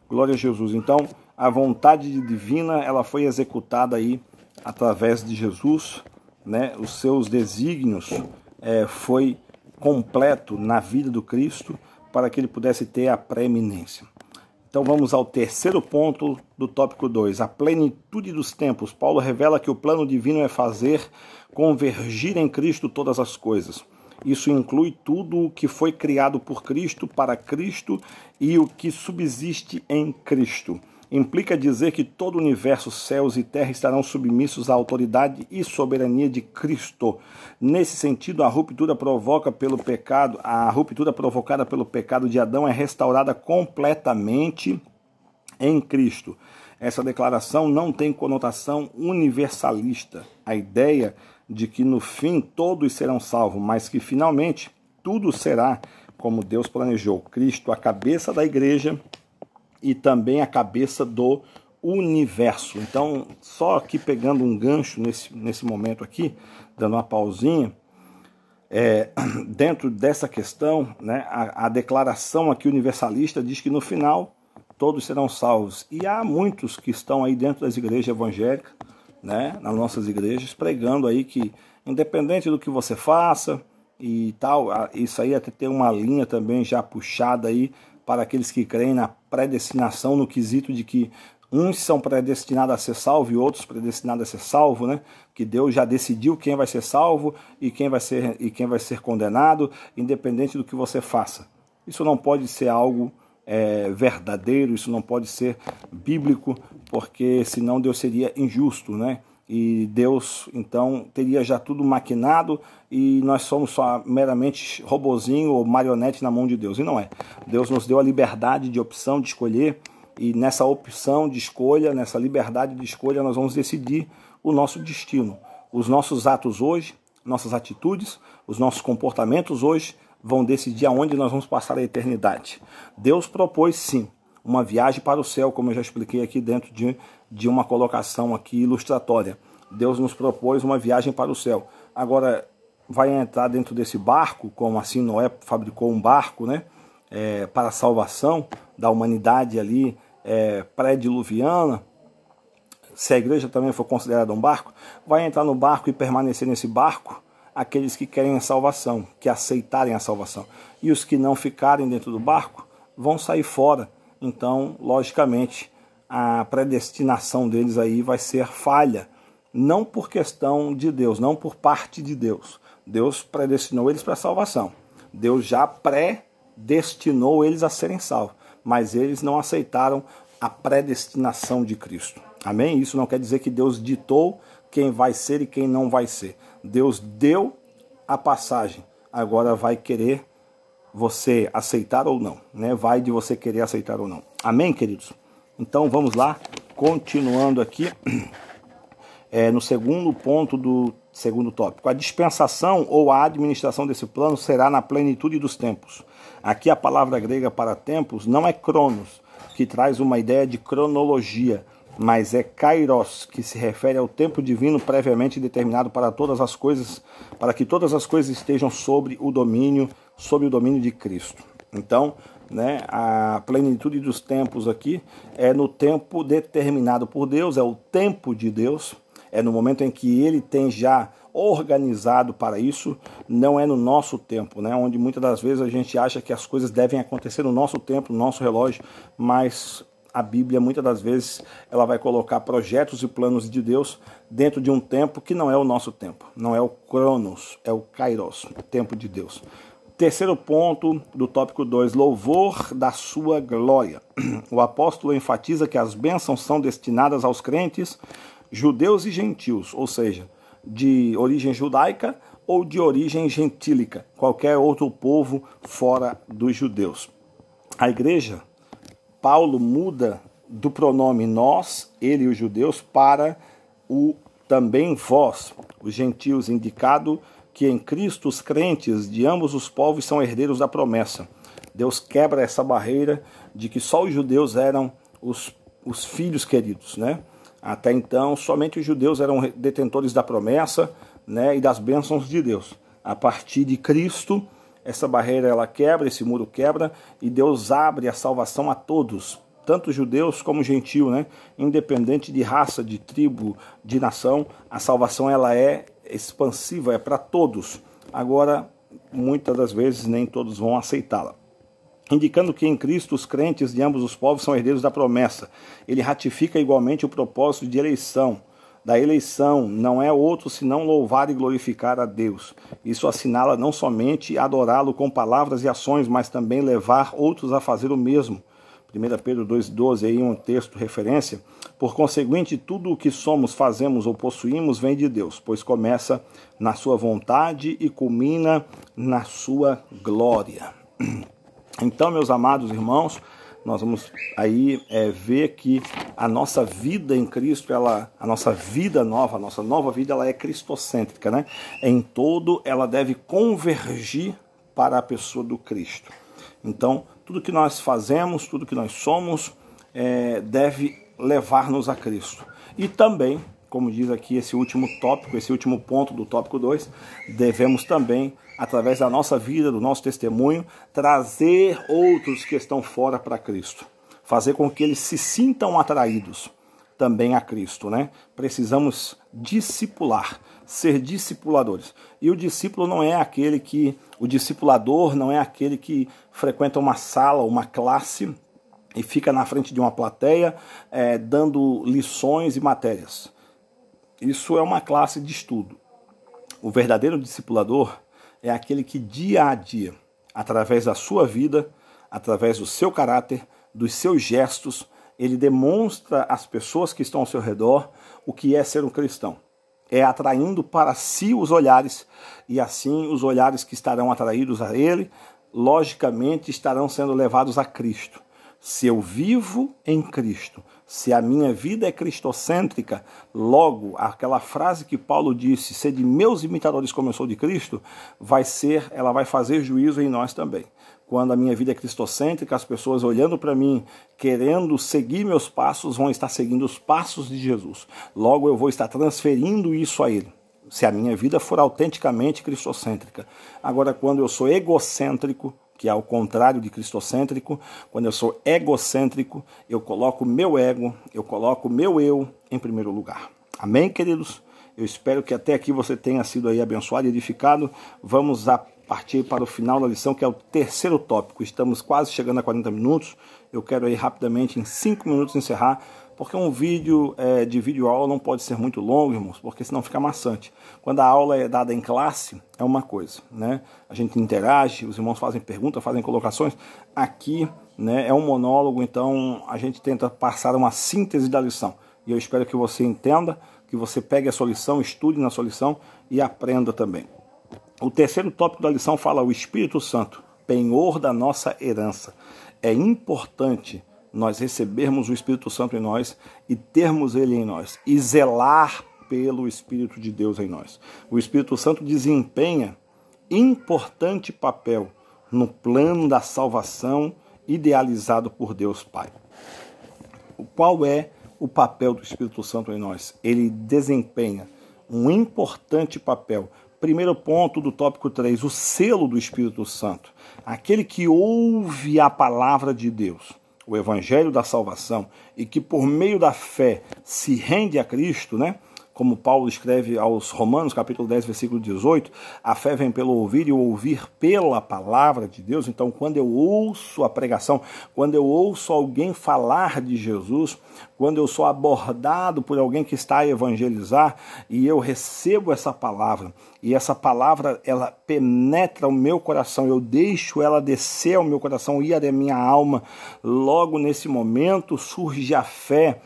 Glória a Jesus. Então, a vontade divina, ela foi executada aí através de Jesus, né? Os seus desígnios foi completo na vida do Cristo, para que ele pudesse ter a preeminência. Então vamos ao terceiro ponto do tópico 2, a plenitude dos tempos. Paulo revela que o plano divino é fazer convergir em Cristo todas as coisas. Isso inclui tudo o que foi criado por Cristo, para Cristo, e o que subsiste em Cristo. Implica dizer que todo o universo, céus e terra estarão submissos à autoridade e soberania de Cristo. Nesse sentido, a ruptura provocada pelo pecado de Adão é restaurada completamente em Cristo. Essa declaração não tem conotação universalista, a ideia de que no fim todos serão salvos, mas que finalmente tudo será como Deus planejou. Cristo, a cabeça da igreja, e também a cabeça do universo. Então, só aqui pegando um gancho nesse momento aqui, dando uma pausinha, dentro dessa questão, né, a declaração aqui universalista diz que no final todos serão salvos. E há muitos que estão aí dentro das igrejas evangélicas, né, nas nossas igrejas, pregando aí que, independente do que você faça e tal, isso aí até tem uma linha também já puxada aí para aqueles que creem na predestinação, no quesito de que uns são predestinados a ser salvos e outros predestinados a ser salvos, né? Que Deus já decidiu quem vai ser salvo e quem vai ser condenado, independente do que você faça. Isso não pode ser algo verdadeiro, isso não pode ser bíblico, porque senão Deus seria injusto, né? E Deus, então, teria já tudo maquinado e nós somos só meramente robozinho ou marionete na mão de Deus. E não é. Deus nos deu a liberdade de opção, de escolher, e nessa opção de escolha, nessa liberdade de escolha, nós vamos decidir o nosso destino. Os nossos atos hoje, nossas atitudes, os nossos comportamentos hoje vão decidir aonde nós vamos passar a eternidade. Deus propôs, sim, uma viagem para o céu, como eu já expliquei aqui dentro de uma colocação aqui ilustratória. Deus nos propôs uma viagem para o céu. Agora, vai entrar dentro desse barco, como assim Noé fabricou um barco, né, para a salvação da humanidade ali pré-diluviana. Se a igreja também for considerada um barco, vai entrar no barco e permanecer nesse barco aqueles que querem a salvação, que aceitarem a salvação. E os que não ficarem dentro do barco vão sair fora. Então, logicamente, a predestinação deles aí vai ser falha. Não por questão de Deus, não por parte de Deus. Deus predestinou eles para a salvação. Deus já predestinou eles a serem salvos. Mas eles não aceitaram a predestinação de Cristo. Amém? Isso não quer dizer que Deus ditou quem vai ser e quem não vai ser. Deus deu a passagem, agora vai querer você aceitar ou não, né? Vai de você querer aceitar ou não. Amém, queridos? Então vamos lá, continuando aqui no segundo ponto do segundo tópico. A dispensação ou a administração desse plano será na plenitude dos tempos. Aqui a palavra grega para tempos não é cronos, que traz uma ideia de cronologia, mas é kairos, que se refere ao tempo divino previamente determinado para todas as coisas, para que todas as coisas estejam sob o domínio de Cristo. Então, né, a plenitude dos tempos aqui é no tempo determinado por Deus, é o tempo de Deus, é no momento em que Ele tem já organizado para isso, não é no nosso tempo, né, onde muitas das vezes a gente acha que as coisas devem acontecer no nosso tempo, no nosso relógio, mas a Bíblia, muitas das vezes, ela vai colocar projetos e planos de Deus dentro de um tempo que não é o nosso tempo. Não é o Cronos, é o Kairos, o tempo de Deus. Terceiro ponto do tópico 2, louvor da sua glória. O apóstolo enfatiza que as bênçãos são destinadas aos crentes, judeus e gentios, ou seja, de origem judaica ou de origem gentílica, qualquer outro povo fora dos judeus. A igreja, Paulo muda do pronome nós, ele e os judeus, para o também vós, os gentios, indicado que em Cristo os crentes de ambos os povos são herdeiros da promessa. Deus quebra essa barreira de que só os judeus eram os filhos queridos, né? Até então, somente os judeus eram detentores da promessa, né, e das bênçãos de Deus. A partir de Cristo, essa barreira ela quebra, esse muro quebra, e Deus abre a salvação a todos, tanto judeus como gentio, né? Independente de raça, de tribo, de nação, a salvação ela é expansiva, é para todos. Agora, muitas das vezes, nem todos vão aceitá-la. Indicando que em Cristo os crentes de ambos os povos são herdeiros da promessa. Ele ratifica igualmente o propósito de eleição. Da eleição não é outro senão louvar e glorificar a Deus. Isso assinala não somente adorá-lo com palavras e ações, mas também levar outros a fazer o mesmo. 1 Pedro 2,12, aí um texto referência. Por conseguinte, tudo o que somos, fazemos ou possuímos vem de Deus, pois começa na sua vontade e culmina na sua glória. Então, meus amados irmãos, nós vamos aí ver que a nossa vida em Cristo, a nossa vida nova, a nossa nova vida, ela é cristocêntrica, né? Em todo, ela deve convergir para a pessoa do Cristo. Então, tudo que nós fazemos, tudo que nós somos, deve levar-nos a Cristo. E também, como diz aqui esse último tópico, esse último ponto do tópico 2, devemos também, através da nossa vida, do nosso testemunho, trazer outros que estão fora para Cristo. Fazer com que eles se sintam atraídos também a Cristo, né? Precisamos discipular, ser discipuladores. E o discípulo não é aquele que, o discipulador não é aquele que frequenta uma sala, uma classe e fica na frente de uma plateia dando lições e matérias. Isso é uma classe de estudo. O verdadeiro discipulador é aquele que dia a dia, através da sua vida, através do seu caráter, dos seus gestos, ele demonstra às pessoas que estão ao seu redor o que é ser um cristão. É atraindo para si os olhares, e assim os olhares que estarão atraídos a ele, logicamente estarão sendo levados a Cristo. Se eu vivo em Cristo, se a minha vida é cristocêntrica, logo aquela frase que Paulo disse, sede meus imitadores como eu sou de Cristo, ela vai fazer juízo em nós também. Quando a minha vida é cristocêntrica, as pessoas olhando para mim, querendo seguir meus passos, vão estar seguindo os passos de Jesus. Logo eu vou estar transferindo isso a ele, se a minha vida for autenticamente cristocêntrica. Agora, quando eu sou egocêntrico, que é ao contrário de cristocêntrico, quando eu sou egocêntrico, eu coloco meu ego, eu coloco meu eu em primeiro lugar. Amém, queridos? Eu espero que até aqui você tenha sido aí abençoado e edificado. Vamos partir para o final da lição, que é o terceiro tópico. Estamos quase chegando a 40 minutos. Eu quero aí rapidamente, em 5 minutos, encerrar, porque um vídeo de videoaula não pode ser muito longo, irmãos, porque senão fica maçante. Quando a aula é dada em classe, é uma coisa, né? A gente interage, os irmãos fazem perguntas, fazem colocações. Aqui, né, é um monólogo, então a gente tenta passar uma síntese da lição. E eu espero que você entenda, que você pegue a sua lição, estude na sua lição e aprenda também. O terceiro tópico da lição fala o Espírito Santo, penhor da nossa herança. É importante nós recebermos o Espírito Santo em nós e termos ele em nós e zelar pelo Espírito de Deus em nós. O Espírito Santo desempenha importante papel no plano da salvação idealizado por Deus Pai. Qual é o papel do Espírito Santo em nós? Ele desempenha um importante papel. Primeiro ponto do tópico 3, o selo do Espírito Santo. Aquele que ouve a palavra de Deus, o evangelho da salvação, e que por meio da fé se rende a Cristo, né? Como Paulo escreve aos Romanos, capítulo 10, versículo 18, a fé vem pelo ouvir e o ouvir pela palavra de Deus. Então, quando eu ouço a pregação, quando eu ouço alguém falar de Jesus, quando eu sou abordado por alguém que está a evangelizar e eu recebo essa palavra, e essa palavra, ela penetra o meu coração, eu deixo ela descer ao meu coração, ir à minha alma, logo nesse momento surge a fé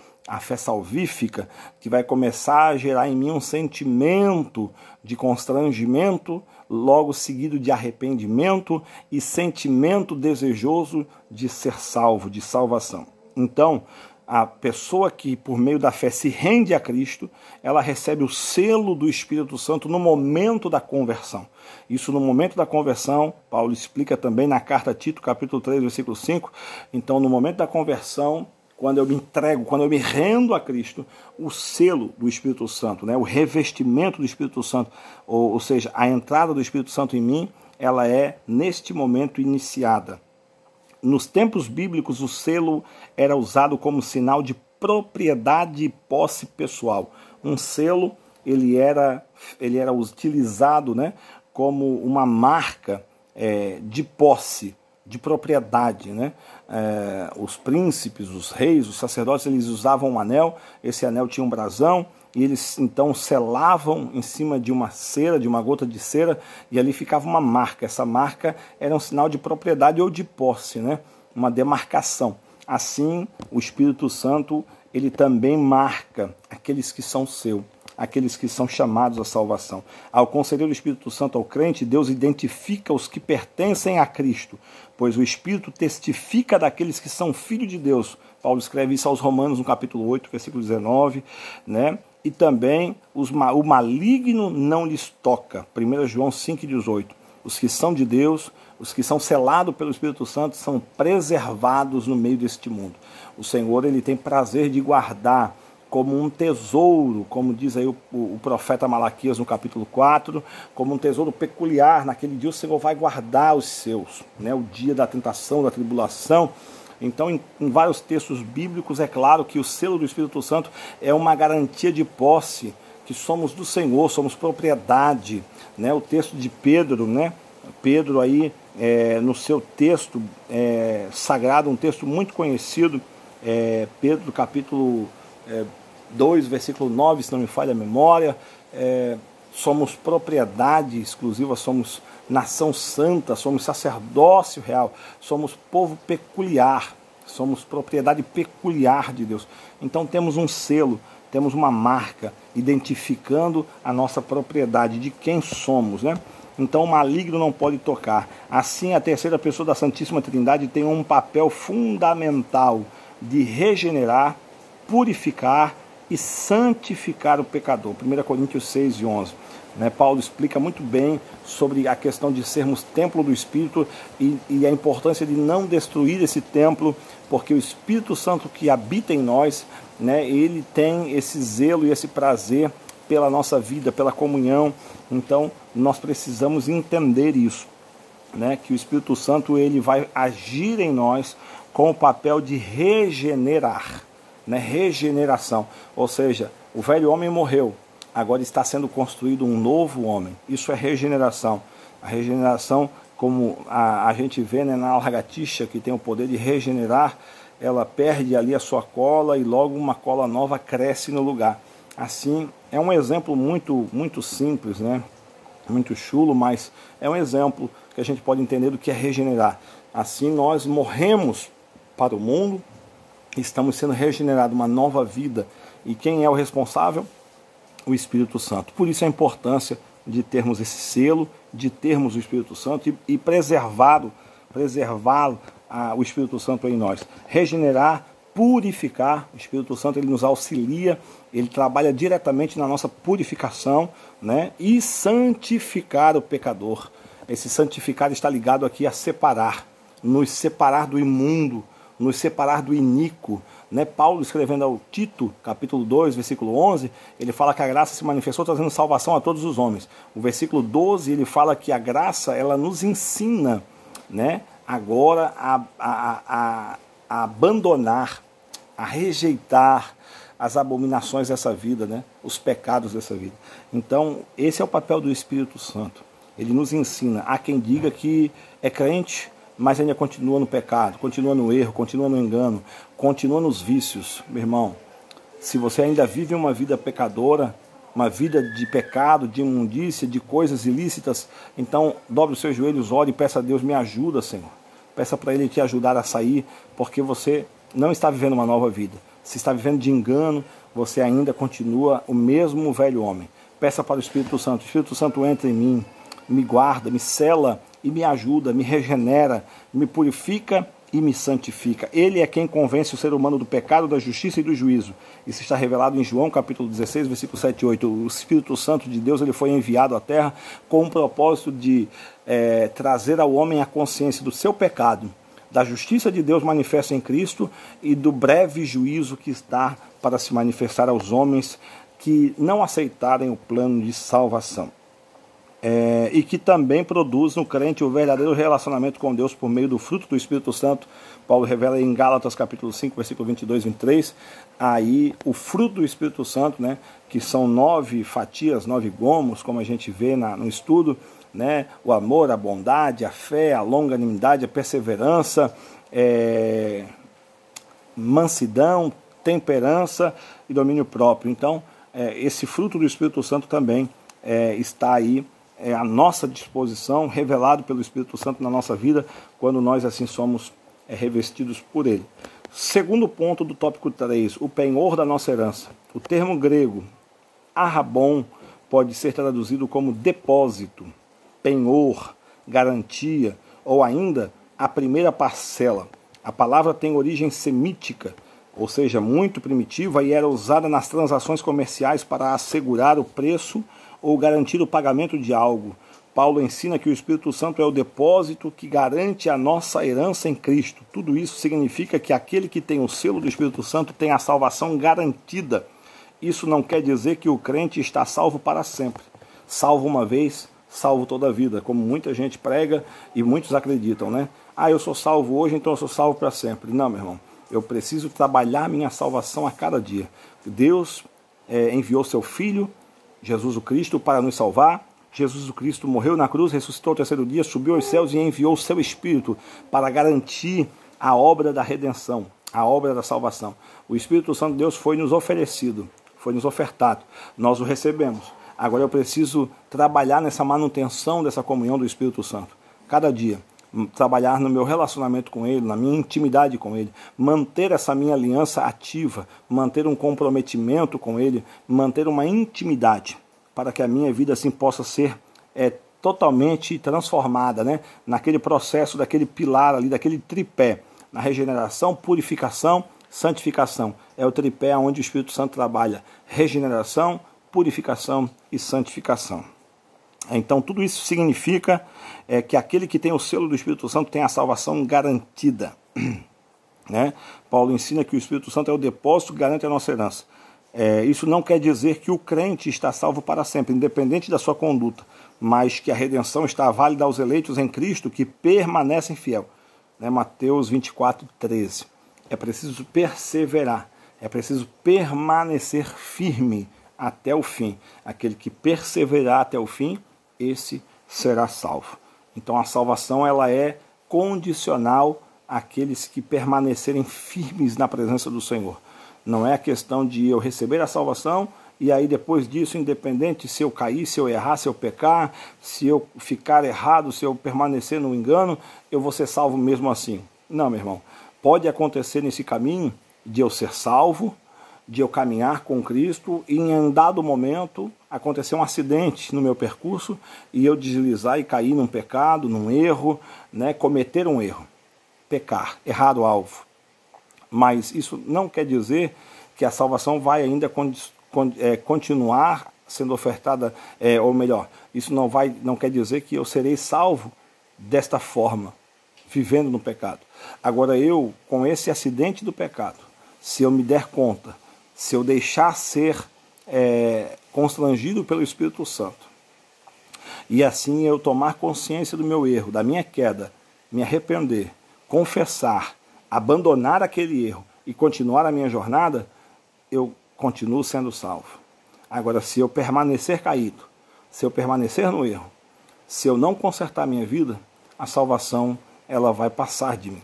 salvífica, que vai começar a gerar em mim um sentimento de constrangimento, logo seguido de arrependimento e sentimento desejoso de ser salvo, de salvação. Então, a pessoa que por meio da fé se rende a Cristo, ela recebe o selo do Espírito Santo no momento da conversão. Isso no momento da conversão, Paulo explica também na carta a Tito, capítulo 3, versículo 5. Então, no momento da conversão, quando eu me entrego, quando eu me rendo a Cristo, o selo do Espírito Santo, né, o revestimento do Espírito Santo, ou seja, a entrada do Espírito Santo em mim, ela é neste momento iniciada. Nos tempos bíblicos, o selo era usado como sinal de propriedade e posse pessoal. Um selo, ele era utilizado, né, como uma marca de posse, de propriedade, né? Os príncipes, os reis, os sacerdotes, eles usavam um anel, esse anel tinha um brasão, e eles então selavam em cima de uma cera, de uma gota de cera, e ali ficava uma marca. Essa marca era um sinal de propriedade ou de posse, né? Uma demarcação. Assim, o Espírito Santo, ele também marca aqueles que são seus, aqueles que são chamados à salvação. Ao conceder o Espírito Santo ao crente, Deus identifica os que pertencem a Cristo, pois o Espírito testifica daqueles que são filhos de Deus. Paulo escreve isso aos Romanos, no capítulo 8, versículo 19, né? E também o maligno não lhes toca. 1 João 5,18. Os que são de Deus, os que são selados pelo Espírito Santo, são preservados no meio deste mundo. O Senhor, ele tem prazer de guardar como um tesouro, como diz aí o profeta Malaquias no capítulo 4, como um tesouro peculiar. Naquele dia o Senhor vai guardar os seus, né? O dia da tentação, da tribulação. Então, em vários textos bíblicos, é claro que o selo do Espírito Santo é uma garantia de posse, que somos do Senhor, somos propriedade, né? O texto de Pedro, né? Pedro aí, no seu texto sagrado, um texto muito conhecido, Pedro, capítulo 2, versículo 9, se não me falha a memória, somos propriedade exclusiva, somos nação santa, somos sacerdócio real, somos povo peculiar, somos propriedade peculiar de Deus. Então temos um selo, temos uma marca identificando a nossa propriedade, de quem somos, né? Então o maligno não pode tocar. Assim, a terceira pessoa da Santíssima Trindade tem um papel fundamental de regenerar, purificar e santificar o pecador. 1 Coríntios 6 e 11. Né? Paulo explica muito bem sobre a questão de sermos templo do Espírito e a importância de não destruir esse templo, porque o Espírito Santo que habita em nós, né, ele tem esse zelo e esse prazer pela nossa vida, pela comunhão. Então nós precisamos entender isso, né, que o Espírito Santo ele vai agir em nós com o papel de regenerar, né, regeneração, ou seja, o velho homem morreu, agora está sendo construído um novo homem. Isso é regeneração. A regeneração, como a gente vê, né, na lagartixa, que tem o poder de regenerar, ela perde ali a sua cola e logo uma cola nova cresce no lugar. Assim, é um exemplo muito simples, né? Muito chulo, mas é um exemplo que a gente pode entender do que é regenerar. Assim, nós morremos para o mundo, estamos sendo regenerados, uma nova vida E quem é o responsável? O Espírito Santo. Por isso a importância de termos esse selo, de termos o Espírito Santo e preservá-lo, o Espírito Santo em nós. Regenerar, purificar. O Espírito Santo ele nos auxilia, ele trabalha diretamente na nossa purificação, né? E santificar o pecador. Esse santificar está ligado aqui a separar, nos separar do imundo, nos separar do iníquo, né? Paulo, escrevendo ao Tito, capítulo 2, versículo 11, ele fala que a graça se manifestou trazendo salvação a todos os homens. O versículo 12, ele fala que a graça, ela nos ensina, né, agora a abandonar, a rejeitar as abominações dessa vida, né, os pecados dessa vida. Então, esse é o papel do Espírito Santo. Ele nos ensina. Há quem diga que é crente, mas ainda continua no pecado, continua no erro, continua no engano, continua nos vícios. Meu irmão, se você ainda vive uma vida pecadora, uma vida de pecado, de imundícia, de coisas ilícitas, então dobre os seus joelhos, ore e peça a Deus, me ajuda, Senhor. Peça para Ele te ajudar a sair, porque você não está vivendo uma nova vida. Se está vivendo de engano, você ainda continua o mesmo velho homem. Peça para o Espírito Santo. O Espírito Santo entra em mim, me guarda, me sela e me ajuda, me regenera, me purifica e me santifica. Ele é quem convence o ser humano do pecado, da justiça e do juízo. Isso está revelado em João capítulo 16, versículo 7 e 8. O Espírito Santo de Deus ele foi enviado à terra com o propósito de trazer ao homem a consciência do seu pecado, da justiça de Deus manifesta em Cristo e do breve juízo que está para se manifestar aos homens que não aceitarem o plano de salvação. E que também produz no crente o verdadeiro relacionamento com Deus por meio do fruto do Espírito Santo. Paulo revela em Gálatas capítulo 5, versículo 22 e 23, aí o fruto do Espírito Santo, né, que são 9 fatias, 9 gomos, como a gente vê no estudo, né, o amor, a bondade, a fé, a longanimidade, a perseverança, mansidão, temperança e domínio próprio. Então, esse fruto do Espírito Santo também está aí à nossa disposição, revelado pelo Espírito Santo na nossa vida, quando nós assim somos revestidos por ele. Segundo ponto do tópico 3, o penhor da nossa herança. O termo grego arrabon pode ser traduzido como depósito, penhor, garantia, ou ainda a primeira parcela. A palavra tem origem semítica, ou seja, muito primitiva, e era usada nas transações comerciais para assegurar o preço ou garantir o pagamento de algo. Paulo ensina que o Espírito Santo é o depósito que garante a nossa herança em Cristo. Tudo isso significa que aquele que tem o selo do Espírito Santo tem a salvação garantida. Isso não quer dizer que o crente está salvo para sempre. Salvo uma vez, salvo toda a vida, como muita gente prega e muitos acreditam, né? Eu sou salvo hoje, então eu sou salvo para sempre. Não, meu irmão. Eu preciso trabalhar minha salvação a cada dia. Deus enviou seu Filho, Jesus o Cristo, para nos salvar. Jesus o Cristo morreu na cruz, ressuscitou ao terceiro dia, subiu aos céus e enviou o seu Espírito para garantir a obra da redenção, a obra da salvação. O Espírito Santo de Deus foi nos oferecido, foi nos ofertado. Nós o recebemos. Agora eu preciso trabalhar nessa manutenção dessa comunhão do Espírito Santo. Cada dia. Trabalhar no meu relacionamento com Ele, na minha intimidade com Ele, manter essa minha aliança ativa, manter um comprometimento com Ele, manter uma intimidade, para que a minha vida assim possa ser totalmente transformada, né? Naquele processo, daquele pilar ali, daquele tripé, na regeneração, purificação, santificação. É o tripé onde o Espírito Santo trabalha, regeneração, purificação e santificação. Então tudo isso significa que aquele que tem o selo do Espírito Santo tem a salvação garantida, né? Paulo ensina que o Espírito Santo é o depósito que garante a nossa herança. Isso não quer dizer que o crente está salvo para sempre, independente da sua conduta, mas que a redenção está válida aos eleitos em Cristo que permanecem fiel, né? Mateus 24, 13. É preciso perseverar, é preciso permanecer firme até o fim. Aquele que perseverar até o fim, esse será salvo. Então a salvação ela é condicional àqueles que permanecerem firmes na presença do Senhor. Não é a questão de eu receber a salvação e aí depois disso, independente se eu cair, se eu errar, se eu pecar, se eu ficar errado, se eu permanecer no engano, eu vou ser salvo mesmo assim. Não, meu irmão. Pode acontecer nesse caminho de eu ser salvo, de eu caminhar com Cristo e em um dado momento acontecer um acidente no meu percurso e eu deslizar e cair num pecado, num erro, né, cometer um erro, pecar, errar o alvo. Mas isso não quer dizer que a salvação vai ainda continuar sendo ofertada, ou melhor, isso não quer dizer que eu serei salvo desta forma, vivendo no pecado. Agora eu, com esse acidente do pecado, se eu me der conta, se eu deixar ser constrangido pelo Espírito Santo, e assim eu tomar consciência do meu erro, da minha queda, me arrepender, confessar, abandonar aquele erro e continuar a minha jornada, eu continuo sendo salvo. Agora, se eu permanecer caído, se eu permanecer no erro, se eu não consertar a minha vida, a salvação ela vai passar de mim.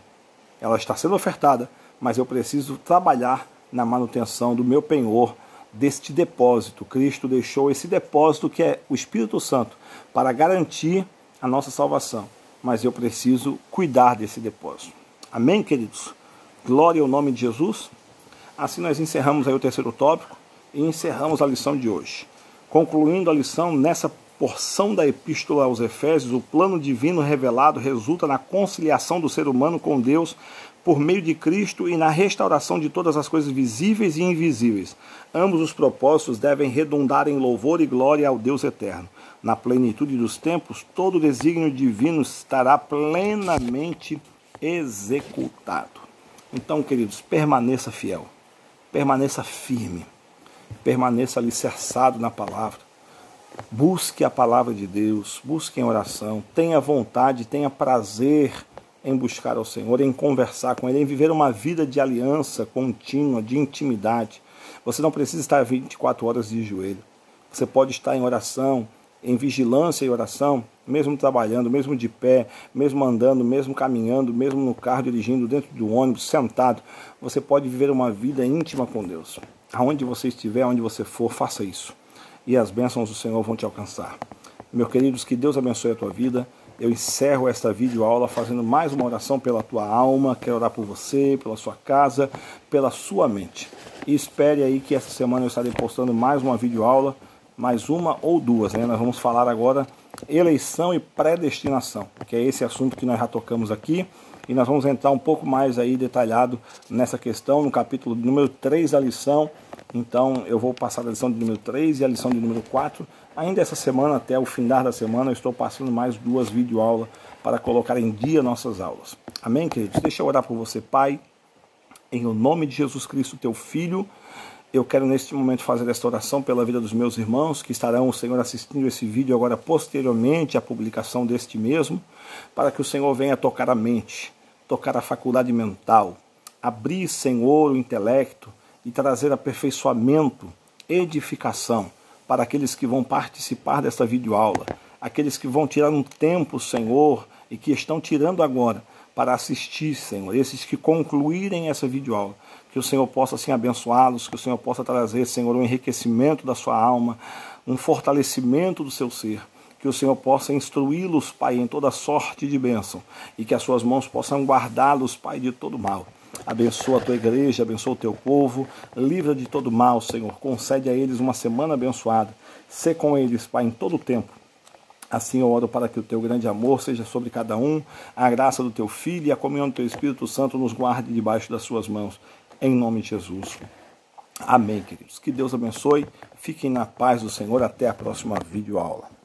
Ela está sendo ofertada, mas eu preciso trabalhar na manutenção do meu penhor, deste depósito. Cristo deixou esse depósito que é o Espírito Santo para garantir a nossa salvação. Mas eu preciso cuidar desse depósito. Amém, queridos? Glória ao nome de Jesus. Assim nós encerramos aí o terceiro tópico e encerramos a lição de hoje. Concluindo a lição, nessa porção da Epístola aos Efésios, o plano divino revelado resulta na conciliação do ser humano com Deus por meio de Cristo e na restauração de todas as coisas visíveis e invisíveis. Ambos os propósitos devem redundar em louvor e glória ao Deus eterno. Na plenitude dos tempos, todo o desígnio divino estará plenamente executado. Então, queridos, permaneça fiel, permaneça firme, permaneça alicerçado na palavra. Busque a palavra de Deus, busque em oração, tenha vontade, tenha prazer em buscar ao Senhor, em conversar com Ele, em viver uma vida de aliança contínua, de intimidade. Você não precisa estar 24 horas de joelho. Você pode estar em oração, em vigilância e oração, mesmo trabalhando, mesmo de pé, mesmo andando, mesmo caminhando, mesmo no carro dirigindo, dentro do ônibus, sentado. Você pode viver uma vida íntima com Deus. Aonde você estiver, aonde você for, faça isso. E as bênçãos do Senhor vão te alcançar. Meus queridos, que Deus abençoe a tua vida. Eu encerro esta videoaula fazendo mais uma oração pela tua alma. Quero orar por você, pela sua casa, pela sua mente. E espere aí que essa semana eu estarei postando mais uma videoaula, mais uma ou duas, né? Nós vamos falar agora eleição e predestinação, que é esse assunto que nós já tocamos aqui. E nós vamos entrar um pouco mais aí detalhado nessa questão, no capítulo número 3 da lição. Então eu vou passar a lição de número 3 e a lição de número 4. Ainda essa semana, até o final da semana, eu estou passando mais 2 videoaulas para colocar em dia nossas aulas. Amém, queridos? Deixa eu orar por você, Pai. Em o nome de Jesus Cristo, teu Filho, eu quero neste momento fazer esta oração pela vida dos meus irmãos que estarão, o Senhor, assistindo esse vídeo agora posteriormente à publicação deste mesmo, para que o Senhor venha tocar a mente, tocar a faculdade mental, abrir, Senhor, o intelecto e trazer aperfeiçoamento, edificação para aqueles que vão participar desta videoaula, aqueles que vão tirar um tempo, Senhor, e que estão tirando agora para assistir, Senhor, esses que concluírem essa videoaula, que o Senhor possa assim abençoá-los, que o Senhor possa trazer, Senhor, um enriquecimento da sua alma, um fortalecimento do seu ser, que o Senhor possa instruí-los, Pai, em toda sorte de bênção, e que as suas mãos possam guardá-los, Pai, de todo mal. Abençoa a tua igreja, abençoa o teu povo, livra de todo mal, Senhor, concede a eles uma semana abençoada, sê com eles, Pai, em todo o tempo. Assim eu oro para que o teu grande amor seja sobre cada um, a graça do teu Filho e a comunhão do teu Espírito Santo nos guarde debaixo das suas mãos, em nome de Jesus. Amém, queridos. Que Deus abençoe, fiquem na paz do Senhor, até a próxima videoaula.